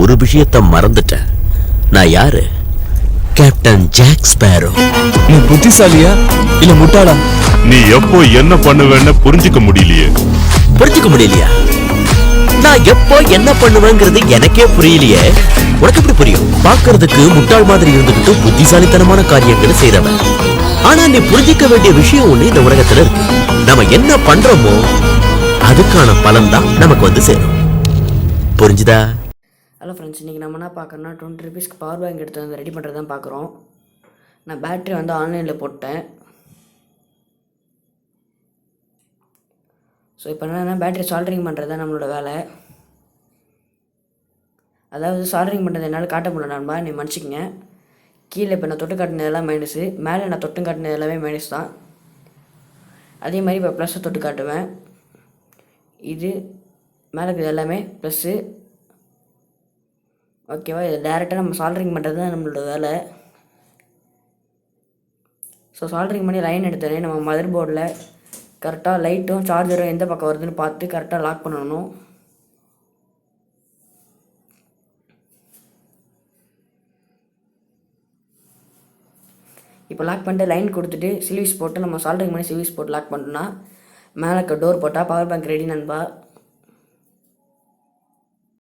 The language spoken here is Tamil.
ஒரு விஷயத்த மறந்துட்டேன். நான் யாரு? Captain Jack Sparrow. நீ புத்திசாலியா இல்ல முட்டாளா? நீ எப்போ என்ன பண்ணுவேன்னு புரிஞ்சுக்க முடியலையே. புரிஞ்சுக்க முடியலையா? நான் எப்போ என்ன பண்ணுவேங்கிறது எனக்கே புரியலையே. உனக்கு எப்படி புரியும்? பாக்குறதுக்கு முட்டாள் மாதிரி இருந்துகிட்டு புத்திசாலித்தனமான காரியங்களை செய்றவன். ஆனா நீ புரிஞ்சிக்க வேண்டிய விஷயம் ஒண்ணு இந்த உலகத்துல இருக்கு. நம்ம என்ன பண்றோமோ அதுக்கான பலன் தான் நமக்கு வந்து சேரும். புரிஞ்சுதா? ஹலோ ஃப்ரெண்ட்ஸ், இன்றைக்கி நம்ம என்ன பார்க்குறோன்னா 20 ருபீஸ்க்கு பவர் பேங்க் எடுத்து வந்து ரெடி பண்ணுறது தான் பார்க்குறோம். நான் பேட்ரி வந்து ஆன்லைனில் போட்டேன். ஸோ இப்போ என்னென்னா பேட்ரி சால்டரிங் பண்ணுறது தான் நம்மளோட வேலை. அதாவது சால்டரிங் பண்ணுறது என்னால் காட்ட முடியல நண்பா, நீ மன்னிச்சிக்கங்க. கீழே இப்போ நான் தொட்டு காட்டினதெல்லாம் மைனஸு, மேலே நான் தொட்டு காட்டினது எல்லாமே மைனஸ் தான். அதே மாதிரி இப்போ ப்ளஸ்ஸை தொட்டு காட்டுவேன். இது மேலே இருக்கிறது எல்லாமே ப்ளஸ்ஸு. ஓகேவா? இது டேரெக்டாக நம்ம சால்டரிங் பண்ணுறது தான் நம்மளோட வேலை. ஸோ சால்டரிங் பண்ணி லைன் எடுத்தோடனே நம்ம மதர் போர்டில் கரெக்டாக லைட்டும் சார்ஜரும் எந்த பக்கம் வருதுன்னு பார்த்து கரெக்டாக லாக் பண்ணணும். இப்போ லாக் பண்ணிட்டு லைன் கொடுத்துட்டு சில்வீஸ் போட்டு நம்ம சால்டரிங் பண்ணி சில்வீஸ் போட்டு லாக் பண்ணிட்டோம்னா மேலே டோர் போட்டால் பவர் பேங்க் ரெடி நண்பா.